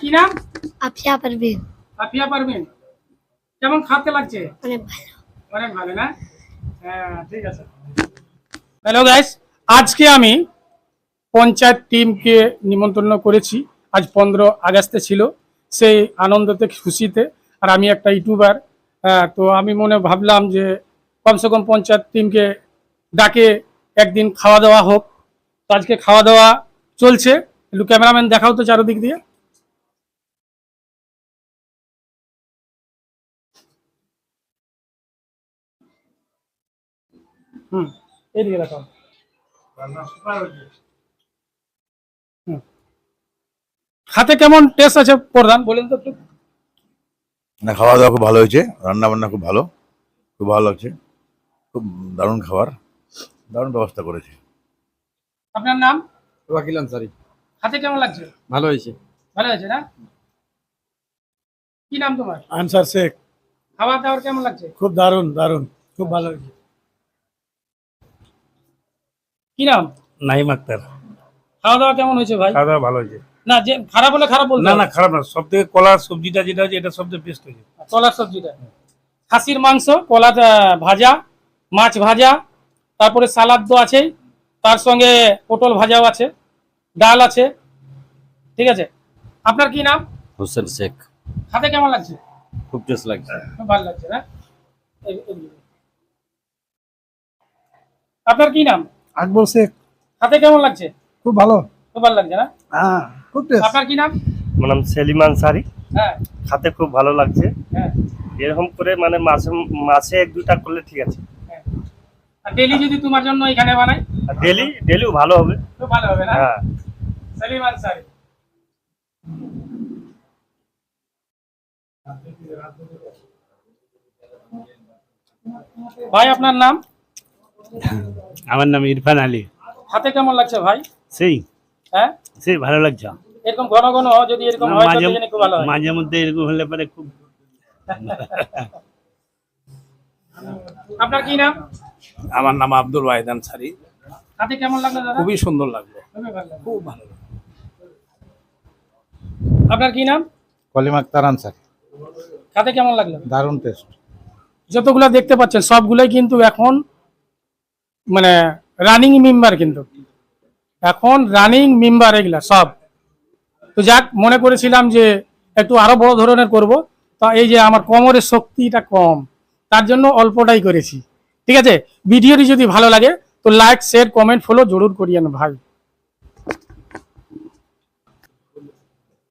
কি নাম? আফিয়া পারভিন। আফিয়া পারভিন, কেমন খাতে লাগছে? অনেক ভালো। অনেক ভালো না? হ্যাঁ, ঠিক আছে। হ্যালো গাইস, আজকে আমি পঞ্চায়েত টিমকে নিমন্ত্রণ করেছি। আজ 15 আগস্টে ছিল, সেই আনন্দতে খুশিতে। আর আমি একটা ইউটিউবার, তো আমি মনে ভাবলাম যে কমসে কম পঞ্চায়েত টিমকে ডাকে একদিন খাওয়া দাওয়া হোক। তো আজকে খাওয়া দাওয়া চলছে। একটু ক্যামেরাম্যান দেখাও তো চারদিক দিয়ে। এইদিকে দেখাও। খাতে কেমন টেস্ট আছে প্রধান, বলেন তো একটু। না, খাওয়া দাওয়া খুব ভালো হয়েছে, রান্না বান্না খুব ভালো, খুব ভালো লাগছে, খুব দারুণ খাবার, দারুণ ব্যবস্থা করেছে। আপনার নাম? ওয়াকিল আনসারি। খাতে কেমন লাগছে? ভালো হয়েছে। ভালো আছে না? কি নাম তোমার? আনসার শেখ। খাবার দাবার কেমন লাগছে? খুব দারুণ দারুণ, খুব ভালো হয়েছে। কি নাম? নাইম আক্তার। খাওয়া দাওয়া কেমন হয়েছে ভাই? খাওয়া দাওয়া ভালো হয়েছে। না, যে খারাপ হলে খারাপ বলতে না হবে। না, খারাপ না, সব থেকে কলার সবজিটা যেটা আছে এটা সবচেয়ে বেস্ট হয়েছে। কলার সবজিটা, খাসির মাংস, কলা ভাজা, মাছ ভাজা, তারপরে সালাদ তো আছেই, তার সঙ্গে পটল ভাজাও আছে, ডাল আছে। ঠিক আছে। আপনার কি নাম? হোসেন শেখ। খাতে কেমন লাগছে? খুব টেস্ট লাগছে। খুব ভালো লাগছে না? আপনার কি নাম? আকবর শেখ। খাতে কেমন লাগছে? খুব ভালো। খুব ভালো লাগছে না? হ্যাঁ, খুব টেস্ট। আপনার কি নাম? আমার নাম সেলিম আনসারি। হ্যাঁ খাতে খুব ভালো লাগছে। হ্যাঁ এরকম করে মানে মাসে মাসে 1-2টা করলে ঠিক আছে। হ্যাঁ। আর ডেলি যদি তোমার জন্য এখানে বানাই? আর ডেলিও ভালো হবে। খুব ভালো হবে না? হ্যাঁ। সেলিম আনসারি। ভাই আপনার নাম? আমার নাম ইরফান আলী। হাতে কেমন লাগছে ভাই? সেই হ্যাঁ, সেই ভালো লাগছে। এরকম ঘন ঘন যদি এরকম হয় তো দেখে খুব ভালো হয়। মাঝে মধ্যে এরকম হলে পরে খুব। আপনার কি নাম? আমার নাম আব্দুল ওয়াহিদ আনসারি। হাতে কেমন লাগলো দাদা? খুবই সুন্দর লাগলো, খুবই ভালো লাগলো। খুব ভালো লাগলো। আপনার কি নাম? কলিম আক্তার আনসারি। হাতে কেমন লাগলো? দারুণ টেস্ট। যতগুলা দেখতে পাচ্ছেন সবগুলাই কিন্তু এখন মানে রানিং মেম্বার, কিন্তু এখন রানিং মেম্বার এগুলা সব। তো যাক, মনে করেছিলাম যে একটু আরো বড় ধরনের করব, তা এই যে আমার কোমরের শক্তিটা কম, তার জন্য অল্পটাই করেছি। ঠিক আছে, ভিডিওটি যদি ভালো লাগে তো লাইক শেয়ার কমেন্ট ফলো জরুর করিয়েন ভাই।